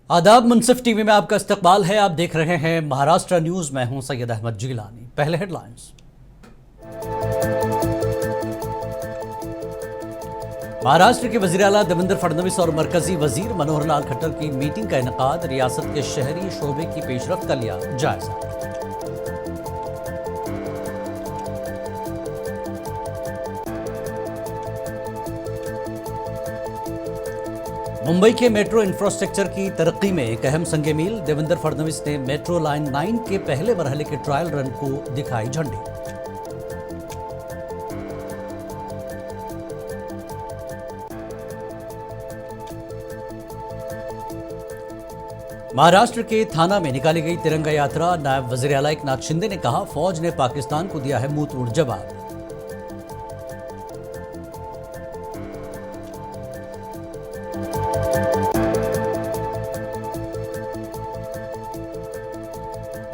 आदाब, मुंसिफ टीवी में आपका इस्तकबाल है। आप देख रहे हैं महाराष्ट्र न्यूज। मैं हूं सैयद अहमद जिलानी। पहले हेडलाइंस। महाराष्ट्र के वजीर आला देवेंद्र फडणवीस और मरकजी वजीर मनोहर लाल खट्टर की मीटिंग का इनेकाद। रियासत के शहरी शोबे की पेशरफ्त का लिया जायजा। मुंबई के मेट्रो इंफ्रास्ट्रक्चर की तरक्की में एक अहम संग मील। देवेंद्र फडणवीस ने मेट्रो लाइन 9 के पहले मरहले के ट्रायल रन को दिखाई झंडी। महाराष्ट्र के थाना में निकाली गई तिरंगा यात्रा। नायब वजीर आला एकनाथ शिंदे ने कहा, फौज ने पाकिस्तान को दिया है मुंहतोड़ जवाब।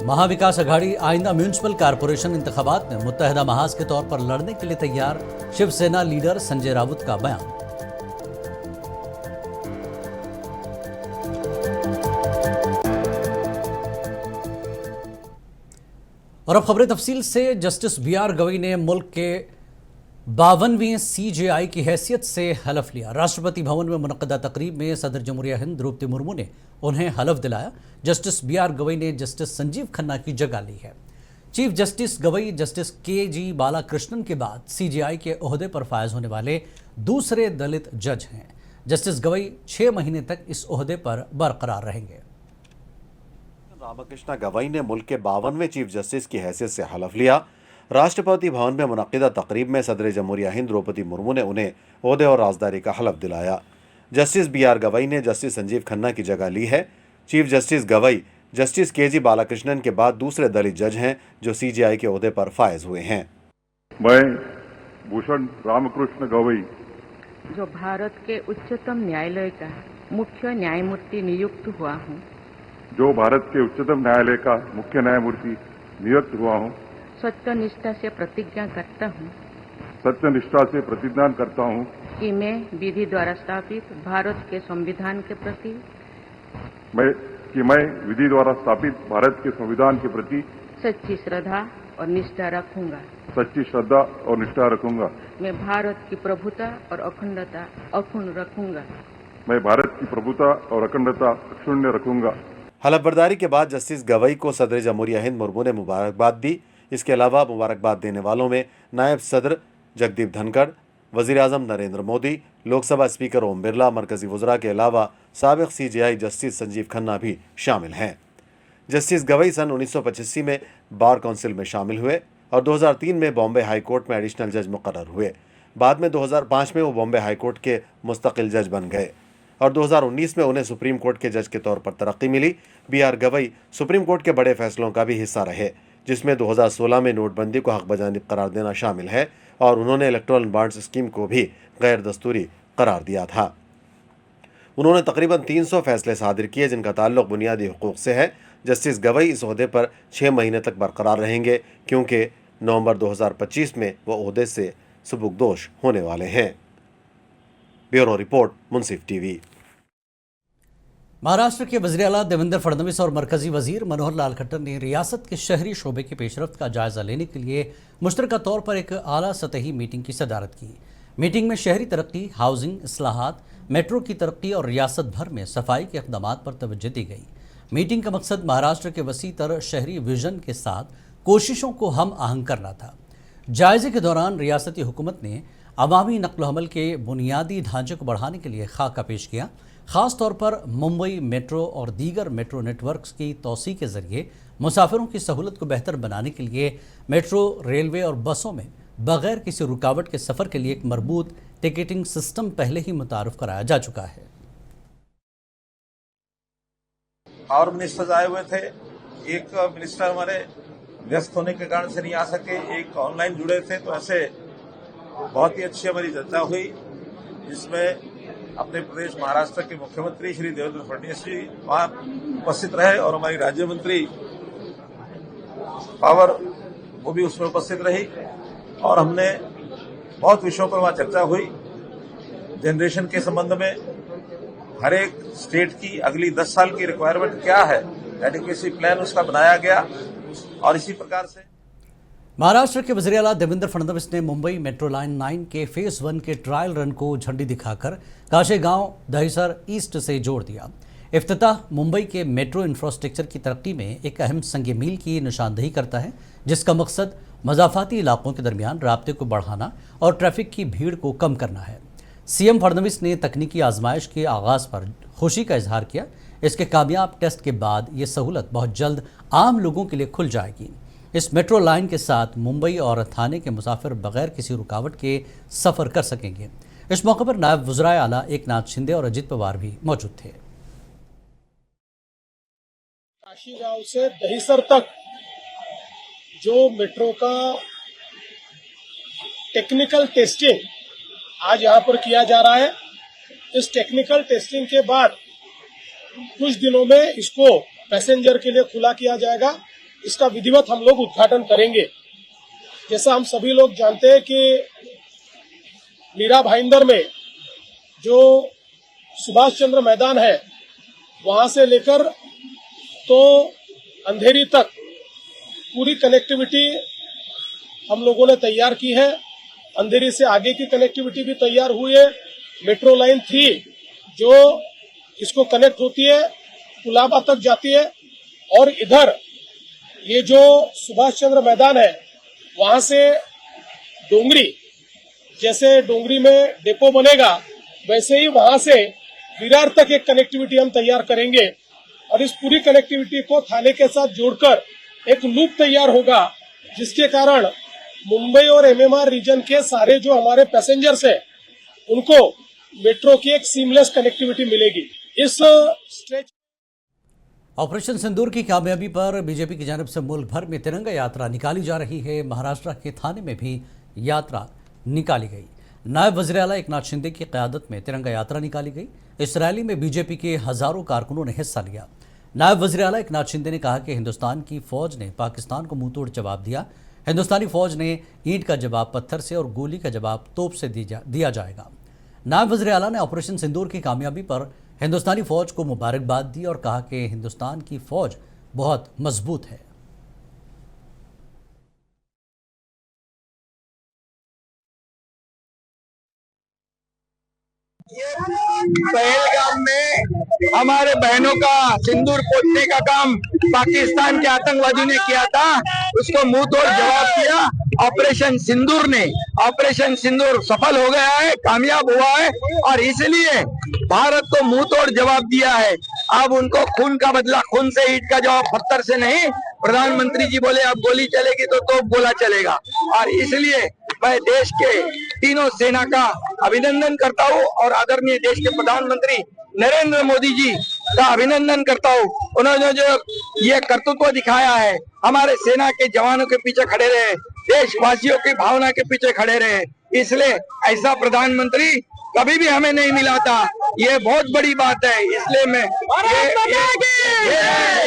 महाविकास अघाड़ी आइंदा म्यूनिसिपल कारपोरेशन इंतखाबात में मुत्तहदा महाज के तौर पर लड़ने के लिए तैयार। शिवसेना लीडर संजय राउत का बयान। और अब खबरें तफसील से। Justice B R. गवई ने मुल्क के 52वें CJI की हैसियत से हलफ लिया। राष्ट्रपति भवन में मुनक्कदा तकरीब में सदर जमहूरिया हिंद द्रौपदी मुर्मू ने उन्हें हलफ दिलाया। Justice B R. गवई ने जस्टिस संजीव खन्ना की जगह ली है। Chief justice Gavai justice K G. Balakrishnan के बाद CJI के ओहदे पर फायज होने वाले दूसरे दलित जज हैं। जस्टिस गवई 6 महीने तक इस ओहदे पर बरकरार रहेंगे। रामकृष्ण गवई ने मुल्क के 52वें चीफ जस्टिस की हैसियत से हलफ लिया। राष्ट्रपति भवन में मुनक्किदा तकरीब में सदर जमहूरिया हिंद द्रौपदी मुर्मू ने उन्हें ओहदे और राजदारी का हलफ दिलाया। Justice B R. गवई ने जस्टिस संजीव खन्ना की जगह ली है। Chief justice Gavai justice K G. Balakrishnan के बाद दूसरे दलित जज हैं जो CJI के ओहदे पर फायज हुए हैं। मैं भूषण रामकृष्ण गवई, जो भारत के उच्चतम न्यायालय का मुख्य न्यायमूर्ति नियुक्त हुआ हूँ, जो भारत के उच्चतम न्यायालय का मुख्य न्यायमूर्ति नियुक्त हुआ हूँ, सत्यनिष्ठा से प्रतिज्ञा करता हूँ सत्यनिष्ठा से प्रतिज्ञा करता हूँ कि मैं विधि द्वारा स्थापित भारत के संविधान के प्रति विधि द्वारा स्थापित भारत के संविधान के प्रति सच्ची श्रद्धा और निष्ठा रखूंगा। मैं भारत की प्रभुता और अखंडता अक्षुण्ण रखूंगा। अक्षुण्ण रखूंगा। हलफबरदारी के बाद जस्टिस गवई को सदर जमहूरिया हिंद मुर्मू ने मुबारकबाद दी। इसके अलावा मुबारकबाद देने वालों में नायब सदर जगदीप धनखड़, वजीर आजम नरेंद्र मोदी, लोकसभा स्पीकर ओम बिरला, मरकजी वज़रा के अलावा साबिक CJI जस्टिस संजीव खन्ना भी शामिल हैं। जस्टिस गवई सन 1985 में बार काउंसिल में शामिल हुए और 2003 में बॉम्बे हाई कोर्ट में एडिशनल जज मुकर्रर हुए। बाद में 2005 में वो बॉम्बे हाई कोर्ट के मुस्तकिल जज बन गए और 2019 में उन्हें सुप्रीम कोर्ट के जज के तौर पर तरक्की मिली। बी.आर. गवई सुप्रीम कोर्ट के बड़े फैसलों का भी हिस्सा रहे, जिसमें 2016 में नोटबंदी को हक बजानिब करार देना शामिल है और उन्होंने इलेक्टोरल बॉन्ड्स स्कीम को भी गैर दस्तूरी करार दिया था। उन्होंने तकरीबन 300 फैसले सादिर किए जिनका ताल्लुक बुनियादी हुकूक से है। जस्टिस गवई इस ओहदे पर 6 महीने तक बरकरार रहेंगे क्योंकि नवंबर 2025 में वो ओहदे से सुबुकदोश होने वाले हैं। ब्यूरो रिपोर्ट, मुंसिफ टीवी। महाराष्ट्र के वज़ीर आला देवेंद्र फडणवीस और मरकजी वजीर मनोहर लाल खट्टर ने रियासत के शहरी शोबे की पेशरफ्त का जायजा लेने के लिए मुश्तरका तौर पर एक आला सतही मीटिंग की सदारत की। मीटिंग में शहरी तरक्की, हाउसिंग इस्लाहात, मेट्रो की तरक्की और रियासत भर में सफाई के इक़दामात पर तवज्जो दी गई। मीटिंग का मकसद महाराष्ट्र के वसी तर शहरी विजन के साथ कोशिशों को हम आहंग करना था। जायजे के दौरान रियासती हुकूमत ने अवामी नक्ल हमल के बुनियादी ढांचे को बढ़ाने के लिए खाका पेश किया। ख़ास तौर पर मुंबई मेट्रो और दीगर मेट्रो नेटवर्क्स की तोसी के ज़रिए मुसाफिरों की सहूलत को बेहतर बनाने के लिए मेट्रो, रेलवे और बसों में बग़ैर किसी रुकावट के सफ़र के लिए एक मरबूत टिकटिंग सिस्टम पहले ही मुतारुफ कराया जा चुका है। और मिनिस्टर्स आए हुए थे। एक मिनिस्टर हमारे व्यस्त होने के कारण से नहीं आ सके, एक ऑनलाइन जुड़े थे। तो ऐसे बहुत ही अच्छी हमारी चर्चा हुई जिसमें अपने प्रदेश महाराष्ट्र के मुख्यमंत्री श्री देवेंद्र फडणवीस जी वहां उपस्थित रहे और हमारी राज्य मंत्री पावर वो भी उसमें उपस्थित रही और हमने बहुत विषयों पर वहां चर्चा हुई। जनरेशन के संबंध में, हर एक स्टेट की अगली 10 साल की रिक्वायरमेंट क्या है, एडिक्वेसी प्लान उसका बनाया गया। और इसी प्रकार से महाराष्ट्र के वज़ीर आला देवेंद्र फडणवीस ने मुंबई मेट्रो लाइन 9 के फेज 1 के ट्रायल रन को झंडी दिखाकर काशेगांव दहिसर ईस्ट से जोड़ दिया। इफ्तिताह मुंबई के मेट्रो इंफ्रास्ट्रक्चर की तरक्की में एक अहम संग मील की निशानदेही करता है, जिसका मकसद मज़ाफ़ाती इलाकों के दरमियान राब्ते को बढ़ाना और ट्रैफिक की भीड़ को कम करना है। सीएम फडणवीस ने तकनीकी आजमाइश के आगाज़ पर खुशी का इजहार किया। इसके कामयाब टेस्ट के बाद ये सहूलत बहुत जल्द आम लोगों के लिए खुल जाएगी। इस मेट्रो लाइन के साथ मुंबई और थाने के मुसाफिर बगैर किसी रुकावट के सफ़र कर सकेंगे। इस मौके पर नायब वज़ीर आला एकनाथ शिंदे और अजित पवार भी मौजूद थे। काशीगांव से दहिसर तक जो मेट्रो का टेक्निकल टेस्टिंग आज यहाँ पर किया जा रहा है, इस टेक्निकल टेस्टिंग के बाद कुछ दिनों में इसको पैसेंजर के लिए खुला किया जाएगा। इसका विधिवत हम लोग उद्घाटन करेंगे। जैसा हम सभी लोग जानते हैं कि मीरा भाईंदर में जो सुभाष चंद्र मैदान है, वहां से लेकर तो अंधेरी तक पूरी कनेक्टिविटी हम लोगों ने तैयार की है। अंधेरी से आगे की कनेक्टिविटी भी तैयार हुई है। मेट्रो लाइन 3 जो इसको कनेक्ट होती है, कुलाबा तक जाती है, और इधर ये जो सुभाष चंद्र मैदान है वहां से डोंगरी, जैसे डोंगरी में डेपो बनेगा वैसे ही वहां से विरार तक एक कनेक्टिविटी हम तैयार करेंगे। और इस पूरी कनेक्टिविटी को थाने के साथ जोड़कर एक लूप तैयार होगा, जिसके कारण मुंबई और एमएमआर रीजन के सारे जो हमारे पैसेंजर्स हैं उनको मेट्रो की एक सीमलेस कनेक्टिविटी मिलेगी। इस स्ट्रेच ऑपरेशन सिंदूर की कामयाबी पर बीजेपी की जानिब से मुल्क भर में तिरंगा यात्रा निकाली जा रही है। महाराष्ट्र के थाने में भी यात्रा निकाली गई। नायब वज़ीर आला एकनाथ शिंदे की क़यादत में तिरंगा यात्रा निकाली गई। इस रैली में बीजेपी के हज़ारों कारकुनों ने हिस्सा लिया। नायब वज़ीर आला एकनाथ शिंदे ने कहा कि हिंदुस्तान की फ़ौज ने पाकिस्तान को मुंहतोड़ जवाब दिया। हिंदुस्तानी फ़ौज ने ईंट का जवाब पत्थर से और गोली का जवाब तोप से दिया जाएगा। नायब वज़ीर आला ने ऑपरेशन सिंदूर की कामयाबी पर हिंदुस्तानी फ़ौज को मुबारकबाद दी और कहा कि हिंदुस्तान की फ़ौज बहुत मजबूत है। पहलगाम में हमारे बहनों का सिंदूर पोतने का काम पाकिस्तान के आतंकवादियों ने किया था, उसको मुंह तोड़ जवाब दिया ऑपरेशन सिंदूर ने। ऑपरेशन सिंदूर सफल हो गया है, कामयाब हुआ है, और इसलिए भारत को मुंह तोड़ जवाब दिया है। अब उनको खून का बदला खून से, ईंट का जवाब पत्थर से नहीं। प्रधानमंत्री जी बोले अब गोली चलेगी तो तोप गोला चलेगा, और इसलिए मैं देश के तीनों सेना का अभिनंदन करता हूँ और आदरणीय देश के प्रधानमंत्री नरेंद्र मोदी जी का अभिनंदन करता हूँ। उन्होंने जो ये कर्तृत्व दिखाया है, हमारे सेना के जवानों के पीछे खड़े रहे, देशवासियों की भावना के पीछे खड़े रहे, इसलिए ऐसा प्रधानमंत्री कभी भी हमें नहीं मिला था। ये बहुत बड़ी बात है, इसलिए मैं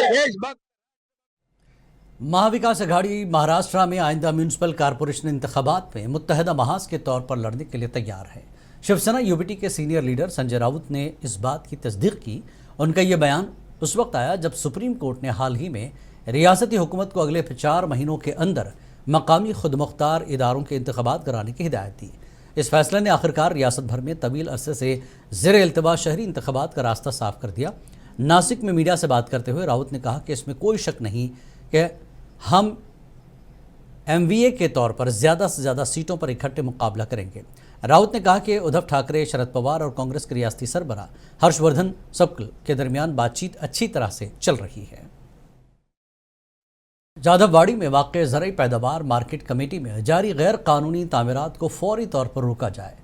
देशभक्त। महाविकास अघाड़ी महाराष्ट्र में आइंदा म्यूनिसिपल कॉरपोरेशन इंतखाबात में मुत्तहदा महाज के तौर पर लड़ने के लिए तैयार है। शिवसेना यूबीटी के सीनियर लीडर संजय राउत ने इस बात की तस्दीक की। उनका यह बयान उस वक्त आया जब सुप्रीम कोर्ट ने हाल ही में रियासती हुकूमत को अगले 4 महीनों के अंदर मकामी खुदमुख्तार इदारों के इंतखाबात कराने की हिदायत दी। इस फैसले ने आखिरकार रियासत भर में तवील अरसे से ज़ेर इल्तवा शहरी इंतखाबात का रास्ता साफ कर दिया। नासिक में मीडिया से बात करते हुए राउत ने कहा कि इसमें कोई शक नहीं कि हम एमवीए के तौर पर ज़्यादा से ज़्यादा सीटों पर इकट्ठे मुकाबला करेंगे। राउत ने कहा कि उद्धव ठाकरे, शरद पवार और कांग्रेस के रियासती सरबराह हर्षवर्धन सबकल के दरमियान बातचीत अच्छी तरह से चल रही है। जाधववाड़ी में वाक़ ज़रई पैदावार मार्केट कमेटी में जारी गैर कानूनी तामीरात को फौरी तौर पर रोका जाए,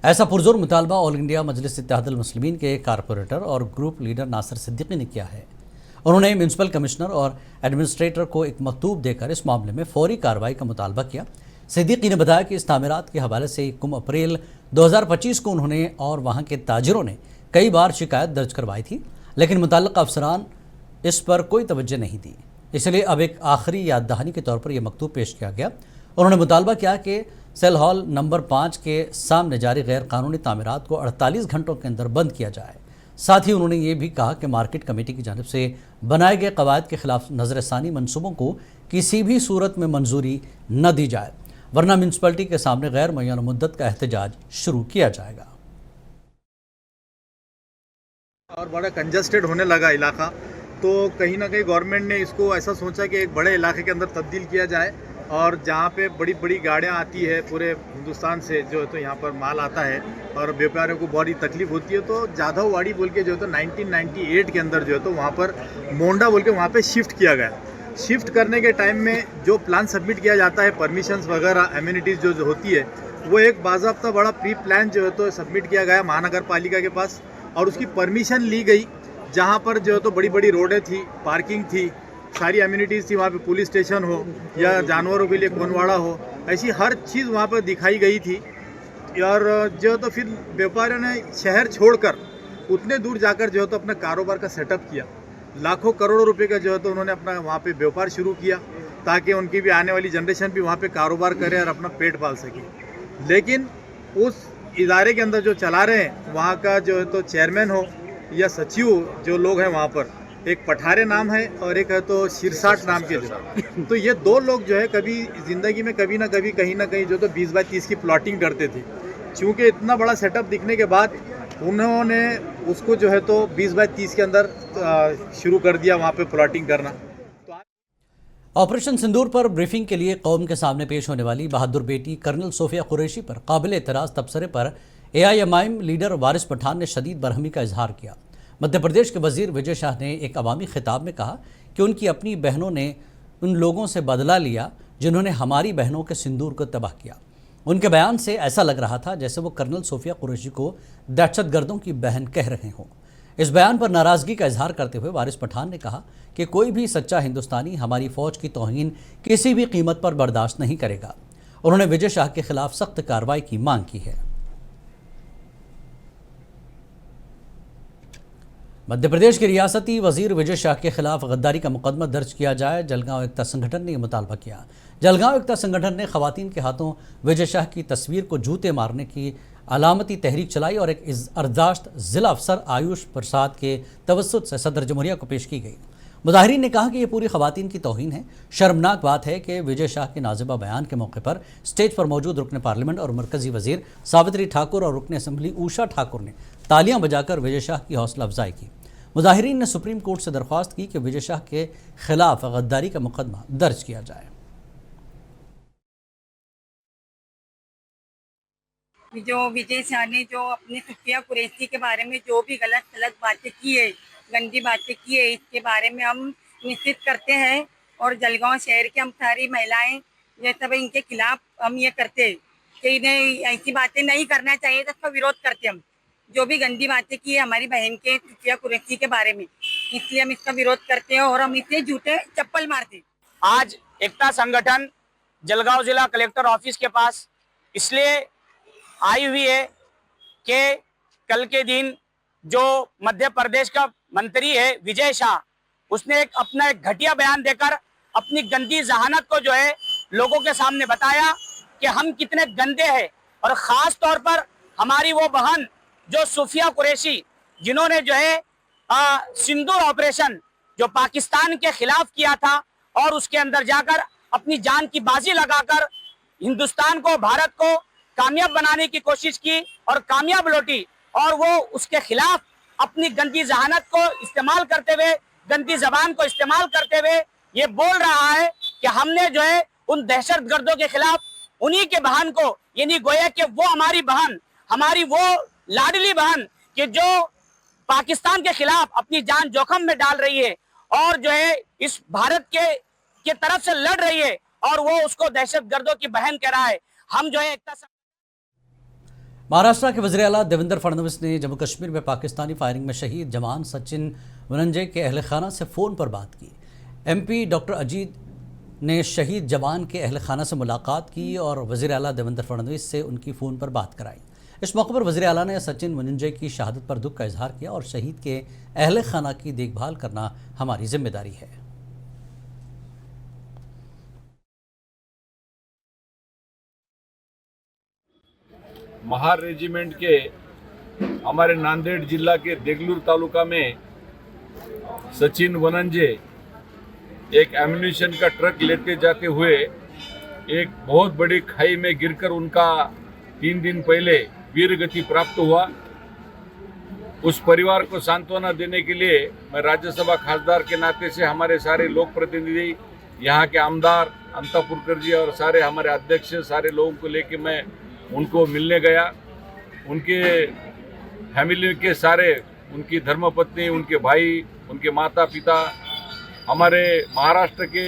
ऐसा पुरजोर मुतालबा ऑल इंडिया मजलिस इत्तेहादुल मुस्लिमीन के कारपोरेटर और ग्रुप लीडर नासिर सिद्दीकी ने किया है। उन्होंने म्यूनसिपल कमिश्नर और एडमिनिस्ट्रेटर को एक मकतूब देकर इस मामले में फौरी कार्रवाई का मुतालबा किया। सिद्दीकी ने बताया कि इस तामीरात के हवाले से 1 अप्रैल 2025 को उन्होंने और वहां के ताजिरों ने कई बार शिकायत दर्ज करवाई थी, लेकिन मुतल्लिक़ अफसरान इस पर कोई तवज्जो नहीं दी। इसलिए अब एक आखिरी याद दहानी के तौर पर यह मकतूब पेश किया गया। उन्होंने मुतालबा किया कि सेल हॉल नंबर 5 के सामने जारी गैर कानूनी तामीरात को 48 घंटों के अंदर बंद किया जाए। साथ ही उन्होंने ये भी कहा कि मार्केट कमेटी की जानिब से बनाए गए कवायद के खिलाफ नजरसानी मंसूबों को किसी भी सूरत में मंजूरी न दी जाए, वरना म्यूनसिपैलिटी के सामने गैर मुअय्यन मुद्दत का एहतजाज शुरू किया जाएगा। और बड़ा कंजस्टेड होने लगा इलाका, तो कहीं ना कहीं गवर्नमेंट ने इसको ऐसा सोचा कि एक बड़े इलाके के अंदर तब्दील किया जाए, और जहाँ पे बड़ी बड़ी गाड़ियाँ आती है पूरे हिंदुस्तान से जो है तो यहाँ पर माल आता है और व्यापारियों को बहुत ही तकलीफ होती है, तो जाधववाड़ी बोल के जो है तो 1998 के अंदर जो है तो वहाँ पर मोंडा बोल के वहाँ पे शिफ्ट किया गया। शिफ्ट करने के टाइम में जो प्लान सबमिट किया जाता है, परमिशंस वगैरह एम्यूनिटीज़ जो होती है, वो एक बाज़ाब्ता बड़ा प्री प्लान जो है तो सबमिट किया गया महानगर पालिका के पास, और उसकी परमिशन ली गई। जहाँ पर जो है तो बड़ी बड़ी रोडें थी, पार्किंग थी, सारी एम्यूनिटीज़ थी, वहाँ पे पुलिस स्टेशन हो या जानवरों के लिए कोनवाड़ा हो, ऐसी हर चीज़ वहाँ पर दिखाई गई थी। और जो तो फिर व्यापारियों ने शहर छोड़कर उतने दूर जाकर जो है तो अपना कारोबार का सेटअप किया। लाखों करोड़ों रुपए का जो है तो उन्होंने अपना वहाँ पे व्यापार शुरू किया, ताकि उनकी भी आने वाली जनरेशन भी वहाँ पे कारोबार करे और अपना पेट पाल सके। लेकिन उस इदारे के अंदर जो चला रहे हैं, वहाँ का जो है तो चेयरमैन हो या सचिव जो लोग हैं वहाँ पर, एक पठारे नाम है और एक है तो शिरसाट नाम के जो, तो ये दो लोग जो है कभी ज़िंदगी में कभी ना कहीं जो तो 20 बाय 30 की प्लॉटिंग करते थे। चूँकि इतना बड़ा सेटअप दिखने के बाद उन्होंने उसको जो है तो 20 बाय 30 के अंदर शुरू कर दिया वहाँ पे प्लॉटिंग करना। ऑपरेशन सिंदूर पर ब्रीफिंग के लिए कौम के सामने पेश होने वाली बहादुर बेटी कर्नल सोफिया कुरैशी पर काबिल एतराज़ तबसरे पर AIMIM लीडर वारिस पठान ने शदीद बरहमी का इजहार किया। मध्य प्रदेश के वजीर विजय शाह ने एक अवामी खिताब में कहा कि उनकी अपनी बहनों ने उन लोगों से बदला लिया जिन्होंने हमारी बहनों के सिंदूर को तबाह किया। उनके बयान से ऐसा लग रहा था जैसे वो कर्नल सोफिया कुरैशी को दहशतगर्दों की बहन कह रहे हों। इस बयान पर नाराज़गी का इजहार करते हुए वारिस पठान ने कहा कि कोई भी सच्चा हिंदुस्तानी हमारी फ़ौज की तौहीन किसी भी कीमत पर बर्दाश्त नहीं करेगा। उन्होंने विजय शाह के खिलाफ सख्त कार्रवाई की मांग की है। मध्य प्रदेश के रियासती वजीर विजय शाह के खिलाफ गद्दारी का मुकदमा दर्ज किया जाए, जलगांव एकता संगठन ने यह मुतालबा किया। जलगांव एकता संगठन ने खवातीन के हाथों विजय शाह की तस्वीर को जूते मारने की अलामती तहरीक चलाई और एक अर्दाश्त जिला अफसर आयुष प्रसाद के तवस्सुत से सदर जमहूरिया को पेश की गई। मुजाहिरीन ने कहा कि यह पूरी खवातीन की तौहीन है। शर्मनाक बात है कि विजय शाह के नाजिबा बयान के मौके पर स्टेज पर मौजूद रुकन पार्लियामेंट और मरकजी वजीर सावित्री ठाकुर और रुकन असम्बली ऊषा ठाकुर ने तालियां बजाकर विजय शाह की हौसला अफजाई की। मुजाहिरीन ने सुप्रीम कोर्ट से दरख्वास्त की कि विजय शाह के खिलाफ गद्दारी का मुकदमा दर्ज किया जाए। जो विजय शाह ने जो अपनी सोफिया कुरैशी के बारे में जो भी गलत बातें की है, गंदी बातें की है, इसके बारे में हम निश्चित करते हैं और जलगांव शहर के हम सारी महिलाएं ये सब इनके खिलाफ हम ये करते हैं कि इन्हें ऐसी बातें नहीं करना चाहिए, तो इसका विरोध करते हम। जो भी गंदी बातें की है हमारी बहन के सोफिया कुरैशी के बारे में, इसलिए हम इसका विरोध करते हैं और हम इसे जूते चप्पल मारते। आज एकता संगठन जलगांव जिला कलेक्टर ऑफिस के पास इसलिए आई हुई है कि कल के दिन जो मध्य प्रदेश का मंत्री है विजय शाह, उसने अपना एक घटिया बयान देकर अपनी गंदी जहानत को जो है लोगों के सामने बताया कि हम कितने गंदे हैं। और ख़ास तौर पर हमारी वो बहन जो सोफिया कुरैशी, जिन्होंने जो है सिंदूर ऑपरेशन जो पाकिस्तान के खिलाफ किया था और उसके अंदर जाकर अपनी जान की बाजी लगाकर हिंदुस्तान को, भारत को कामयाब बनाने की कोशिश की और कामयाब लौटी, और वो उसके खिलाफ अपनी गंदी जहानत को इस्तेमाल करते हुए, गंदी जबान को इस्तेमाल करते हुए ये बोल रहा है कि हमने जो है उन दहशतगर्दों के खिलाफ उन्हीं के बहन को, यानी गोया कि वो हमारी बहन, हमारी वो लाडली बहन कि जो पाकिस्तान के खिलाफ अपनी जान जोखम में डाल रही है और जो है इस भारत के तरफ से लड़ रही है, और वो उसको दहशतगर्दों की बहन कह रहा है। हम जो है महाराष्ट्र के वज़ीर आला देवेंद्र फडणवीस ने जम्मू कश्मीर में पाकिस्तानी फायरिंग में शहीद जवान सचिन वनंजय के अहल खाना से फ़ोन पर बात की। MP डॉक्टर अजीत ने शहीद जवान के अहल खाना से मुलाकात की और वज़ीर आला देवेंद्र फडणवीस से उनकी फ़ोन पर बात कराई। इस मौके पर वज़ीर आला ने सचिन वनंजय की शहादत पर दुख का इजहार किया और शहीद के अहल खाना की देखभाल करना हमारी जिम्मेदारी है। महार रेजिमेंट के हमारे नांदेड़ जिला के देगलूर तालुका में सचिन वनंजे एक एम्यूनिशन का ट्रक लेते जाते हुए एक बहुत बड़ी खाई में गिरकर उनका 3 दिन पहले वीर गति प्राप्त हुआ। उस परिवार को सांत्वना देने के लिए मैं राज्यसभा खासदार के नाते से हमारे सारे लोक प्रतिनिधि, यहाँ के आमदार अंतापुरकर जी और सारे हमारे अध्यक्ष, सारे लोगों को लेके मैं उनको मिलने गया। उनके फैमिली के सारे, उनकी धर्मपत्नी, उनके भाई, उनके माता पिता, हमारे महाराष्ट्र के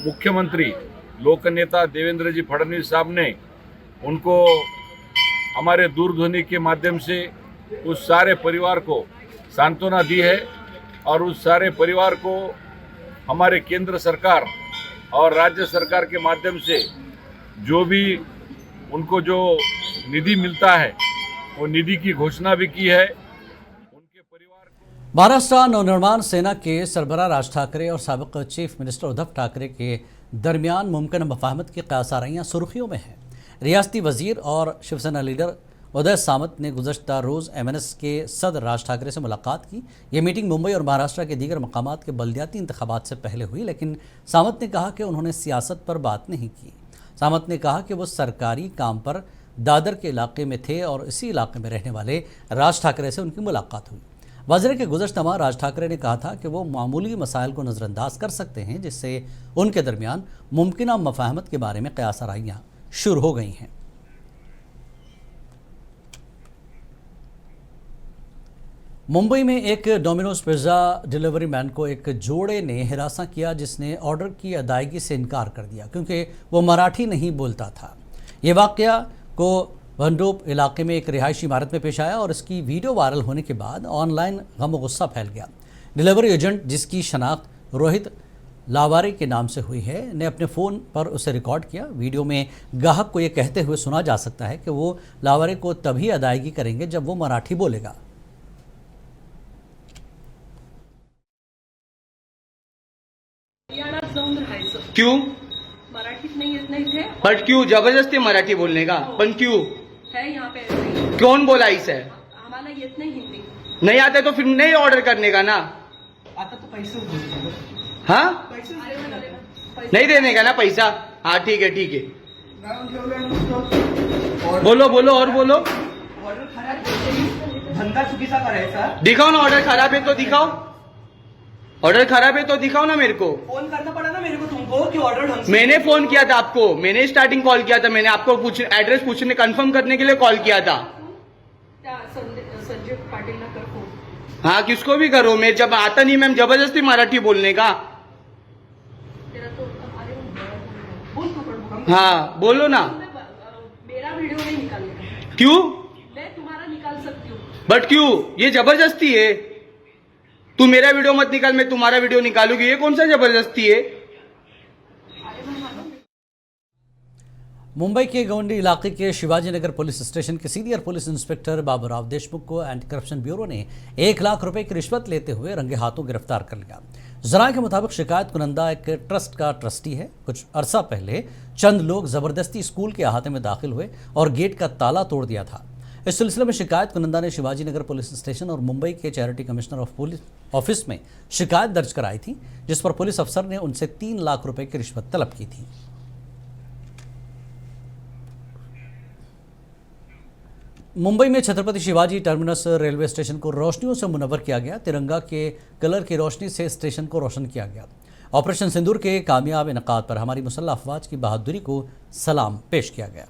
मुख्यमंत्री लोक नेता देवेंद्र जी फडणवीस साहब ने उनको हमारे दूरध्वनि के माध्यम से उस सारे परिवार को सांत्वना दी है और उस सारे परिवार को हमारे केंद्र सरकार और राज्य सरकार के माध्यम से जो भी उनको जो निधि मिलता है वो निधि की घोषणा भी की है। उनके परिवार को महाराष्ट्र नवनिर्माण सेना के सरबराह राज ठाकरे और साबिक चीफ मिनिस्टर उद्धव ठाकरे के दरमियान मुमकिन मफाहमत की क़यासाराइयाँ सुर्खियों में हैं। रियासती वजीर और शिवसेना लीडर उदय सामंत ने गुज़श्ता रोज़ एमएनएस के सदर राज ठाकरे से मुलाकात की। ये मीटिंग मुंबई और महाराष्ट्र के दीगर मकामात के बल्दियाती इंतखाबात से पहले हुई, लेकिन सामंत ने कहा कि उन्होंने सियासत पर बात नहीं की। सामंत ने कहा कि वो सरकारी काम पर दादर के इलाके में थे और इसी इलाके में रहने वाले राज ठाकरे से उनकी मुलाकात हुई। वज़ीर के गुज़श्ता माह राज ठाकरे ने कहा था कि वो मामूली मसाइल को नज़रअंदाज कर सकते हैं, जिससे उनके दरमियान मुमकिन मफाहमत के बारे में क़यासाराइयाँ शुरू हो गई हैं। मुंबई में एक डोमिनोज पिज़्ज़ा डिलीवरी मैन को एक जोड़े ने हिरासा किया, जिसने ऑर्डर की अदायगी से इनकार कर दिया क्योंकि वो मराठी नहीं बोलता था। ये वाक़या को भंडोप इलाके में एक रिहायशी इमारत में पेश आया और इसकी वीडियो वायरल होने के बाद ऑनलाइन गम और गुस्सा फैल गया। डिलीवरी एजेंट, जिसकी शनाख्त रोहित लावारे के नाम से हुई है, ने अपने फ़ोन पर उसे रिकॉर्ड किया। वीडियो में ग्राहक को ये कहते हुए सुना जा सकता है कि वो लावारे को तभी अदायगी करेंगे जब वो मराठी बोलेगा। क्यों? मराठीत नाही येत नाही थे। बट क्यों जबरदस्ती मराठी बोलने का? पण क्यों? है यहाँ पे कौन बोला इसे? हमारा येत नहीं हिंदी। नहीं आते तो फिर नहीं ऑर्डर करने का ना। आता तो पैसे हाँ, नहीं देने का ना पैसा। हाँ ठीक है ठीक है, बोलो बोलो और बोलो। ऑर्डर खराब धंदा चुकीचा करायचा। दिखाओ ना, ऑर्डर खराब है तो दिखाओ। ऑर्डर खराब है तो दिखाओ ना मेरे को। फोन करना पड़ा ना मेरे को तुमको कि ऑर्डर ढंग से। मैंने फोन किया था आपको, मैंने स्टार्टिंग कॉल किया था, मैंने आपको एड्रेस पूछने कंफर्म करने के लिए कॉल किया था। संजय पाटिल ना कर फोन। हाँ किसको भी करो, मैं जब आता नहीं मैम जबरदस्ती मराठी बोलने का। तेरा तो बोल तो हाँ बोलो ना। मेरा वीडियो नहीं निकालने। क्यों? मैं तुम्हारा निकाल सकती हूँ। बट क्यों? ये जबरदस्ती है। तू मेरा वीडियो मत निकाल, मैं तुम्हारा वीडियो निकालूंगी, ये कौन सा जबरदस्ती है? मुंबई के गौंडी इलाके के शिवाजी नगर पुलिस स्टेशन के senior police inspector Baburao Deshmukh को एंटी करप्शन ब्यूरो ने 1 लाख रुपए की रिश्वत लेते हुए रंगे हाथों गिरफ्तार कर लिया। जराये के मुताबिक शिकायत कुनंदा एक ट्रस्ट का ट्रस्टी है। कुछ अरसा पहले चंद लोग जबरदस्ती स्कूल के अहाते में दाखिल हुए और गेट का ताला तोड़ दिया था। इस सिलसिले में शिकायत कुनंदा ने शिवाजी नगर पुलिस स्टेशन और मुंबई के charity commissioner of police office में शिकायत दर्ज कराई थी, जिस पर पुलिस अफसर ने उनसे 3 लाख रुपए की रिश्वत तलब की थी। मुंबई में Chhatrapati Shivaji terminus railway station को रोशनियों से मुनव्वर किया गया। तिरंगा के कलर की रोशनी से स्टेशन को रोशन किया गया। ऑपरेशन सिंदूर के कामयाब इनकाद पर हमारी मुसल्लह अफवाज की बहादुरी को सलाम पेश किया गया।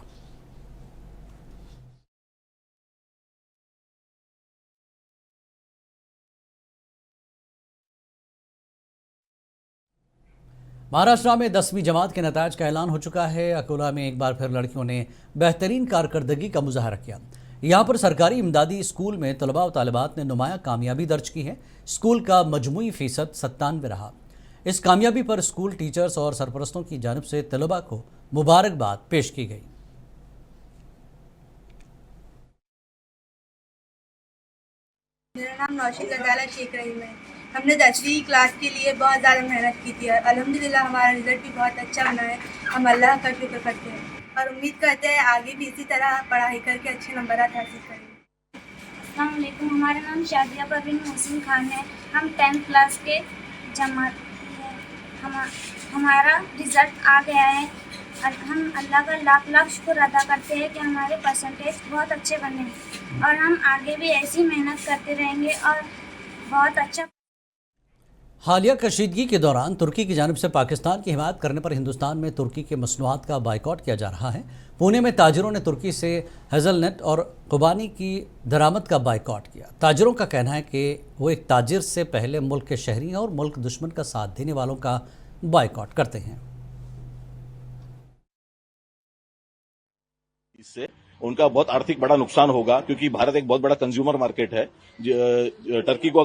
महाराष्ट्र में 10वीं जमात के नताज का ऐलान हो चुका है। अकोला में एक बार फिर लड़कियों ने बेहतरीन कारकर्दगी का मुजाहरा किया। यहाँ पर सरकारी इमदादी स्कूल में तलबा और तालिबात ने नुमाया कामयाबी दर्ज की है। स्कूल का मजमूई फीसद 97 रहा। इस कामयाबी पर स्कूल टीचर्स और सरपरस्तों की जानिब से तलबा को मुबारकबाद पेश की गई। मेरा नाम नौशीन अदाला शेख रहीम है। हमने 10वीं क्लास के लिए बहुत ज़्यादा मेहनत की थी और अल्हम्दुलिल्लाह हमारा रिज़ल्ट भी बहुत अच्छा बना है। हम अल्लाह का शुक्र करते हैं और उम्मीद करते हैं आगे भी इसी तरह पढ़ाई करके अच्छे नंबर हासिल करेंगे। अस्सलाम वालेकुम। हमारा नाम शादिया परवीन मोहसिन खान है। हम 10th क्लास के जमात हैं। हमारा रिज़ल्ट आ गया है। हम अल्लाह का लाख लाख शुक्र अदा करते हैं कि हमारे परसेंटेज बहुत अच्छे बने हैं और हम आगे भी ऐसी मेहनत करते रहेंगे और बहुत अच्छा। हालिया कशीदगी के दौरान तुर्की की जानिब से पाकिस्तान की हिमायत करने पर हिंदुस्तान में तुर्की के मसनूआत का बाइकआउट किया जा रहा है। पुणे में ताजिरों ने तुर्की से हेज़लनट और खुबानी की दरामद का बाइकआउट किया। ताजिरों का कहना है कि वो एक ताजिर से पहले मुल्क के शहरी और मुल्क दुश्मन का साथ देने वालों का बाइकआउट करते हैं। इससे उनका बहुत आर्थिक बड़ा नुकसान होगा, क्योंकि भारत एक बहुत बड़ा कंज्यूमर मार्केट है। टर्की को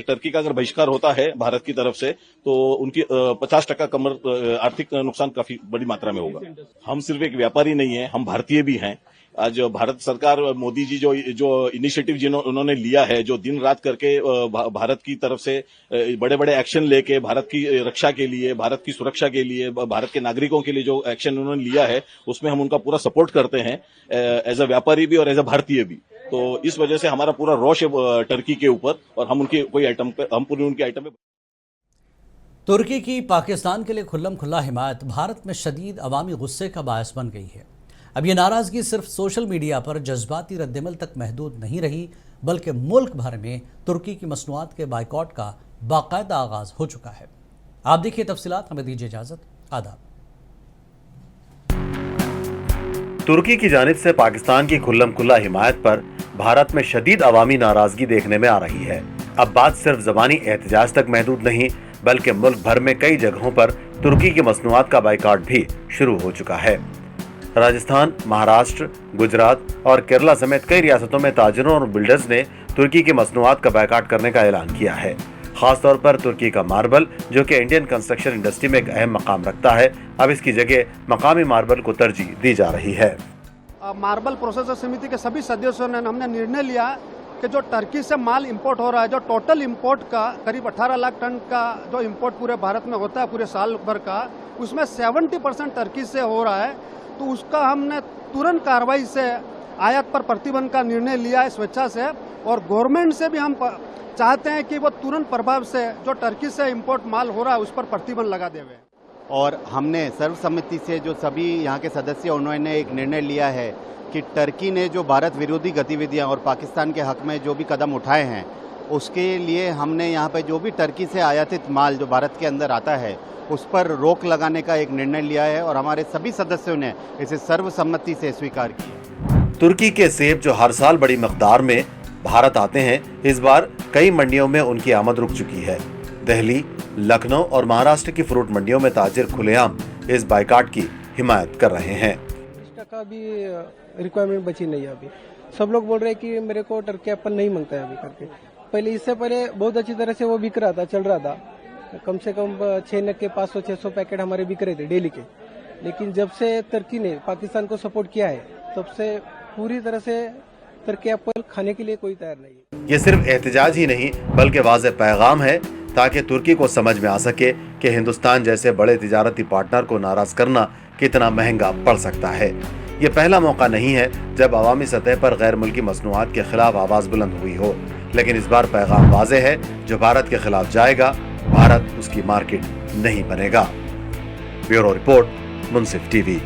टर्की का अगर बहिष्कार होता है भारत की तरफ से, तो उनकी 50% आर्थिक नुकसान काफी बड़ी मात्रा में होगा। हम सिर्फ एक व्यापारी नहीं है, हम भारतीय भी हैं। आज भारत सरकार, मोदी जी जो इनिशिएटिव उन्होंने लिया है, जो दिन रात करके भारत की तरफ से बड़े बड़े एक्शन लेके भारत की रक्षा के लिए, भारत की सुरक्षा के लिए, भारत के नागरिकों के लिए जो एक्शन उन्होंने लिया है, उसमें हम उनका पूरा सपोर्ट करते हैं, एज अ व्यापारी भी और एज अ भारतीय भी। तो इस वजह से हमारा पूरा रोष है टर्की के ऊपर, और हम उनकी कोई आइटम पे, हम पूरी उनकी आइटम पे। तुर्की की पाकिस्तान के लिए खुल्लम खुल्ला हिमायत भारत में शदीद अवामी गुस्से का बायस बन गई है। अब ये नाराज़गी सिर्फ सोशल मीडिया पर जज्बाती रद्दमल तक महदूद नहीं रही, बल्कि मुल्क भर में तुर्की की मसनूआत के बाइकआउट का बाकायदा आगाज हो चुका है। आप देखिए तफसीलात, हमें दीजिए इजाज़त। आदाब। तुर्की की जानिब से पाकिस्तान की खुल्लम खुल्ला हिमायत पर भारत में शदीद अवामी नाराजगी देखने में आ रही है। अब बात सिर्फ ज़बानी एहतजाज तक महदूद नहीं, बल्कि मुल्क भर में कई जगहों पर तुर्की की मसनूआत का बाइकआउट भी शुरू हो चुका है। राजस्थान, महाराष्ट्र, गुजरात और केरला समेत कई रियासतों में ताजिरों और बिल्डर्स ने तुर्की की मसनूआत का बाइकआउट करने का ऐलान किया है। खासतौर पर तुर्की का मार्बल, जो कि इंडियन कंस्ट्रक्शन इंडस्ट्री में एक अहम मकाम रखता है, अब इसकी जगह मकामी मार्बल को तरजीह दी जा रही है। मार्बल प्रोसेसर समिति के सभी सदस्यों ने हमने निर्णय लिया कि जो टर्की से माल इंपोर्ट हो रहा है, जो टोटल इंपोर्ट का करीब 18 लाख टन का जो इंपोर्ट पूरे भारत में होता है पूरे साल भर का, उसमें 70% टर्की से हो रहा है। तो उसका हमने तुरंत कार्रवाई से आयात पर प्रतिबंध का निर्णय लिया है स्वेच्छा से, और गवर्नमेंट से भी हम चाहते हैं कि वो तुरंत प्रभाव से जो टर्की से इंपोर्ट माल हो रहा है उस पर प्रतिबंध लगा देवे। और हमने सर्वसम्मति से जो सभी यहाँ के सदस्य, उन्होंने एक निर्णय लिया है कि टर्की ने जो भारत विरोधी गतिविधियाँ और पाकिस्तान के हक में जो भी कदम उठाए हैं, उसके लिए हमने यहाँ पे जो भी टर्की से आयातित माल जो भारत के अंदर आता है उस पर रोक लगाने का एक निर्णय लिया है, और हमारे सभी सदस्यों ने इसे सर्वसम्मति से स्वीकार किया। तुर्की के सेब जो हर साल बड़ी मकदार में भारत आते हैं, इस बार कई मंडियों में उनकी आमद रुक चुकी है। दिल्ली, लखनऊ और महाराष्ट्र की फ्रूट मंडियों में ताजिर खुलेआम इस बाइकआउट की हिमायत कर रहे हैं। 20% भी रिक्वायरमेंट बची नहीं है। अभी सब लोग बोल रहे हैं कि मेरे को टर्की एप्पल नहीं मांगता है अभी करके। पहले इससे पहले बहुत अच्छी तरह से वो बिक रहा था, चल रहा था। कम से कम 6 के 500-600 पैकेट हमारे बिक रहे थे डेली के। लेकिन जब से तुर्की ने पाकिस्तान को सपोर्ट किया है, तब से पूरी तरह से तुर्की एप्पल खाने के लिए कोई तैयार नहीं है। ये सिर्फ एहतजाज ही नहीं, बल्कि वाज़ेह पैगाम है, ताकि तुर्की को समझ में आ सके कि हिंदुस्तान जैसे बड़े तिजारती पार्टनर को नाराज करना कितना महंगा पड़ सकता है। ये पहला मौका नहीं है जब अवामी सतह पर गैर मुल्की मसनूआत के खिलाफ आवाज़ बुलंद हुई हो, लेकिन इस बार पैगाम वाज़ेह है, जो भारत के खिलाफ जाएगा, भारत उसकी मार्केट नहीं बनेगा। ब्यूरो रिपोर्ट, मुंसिफ टीवी।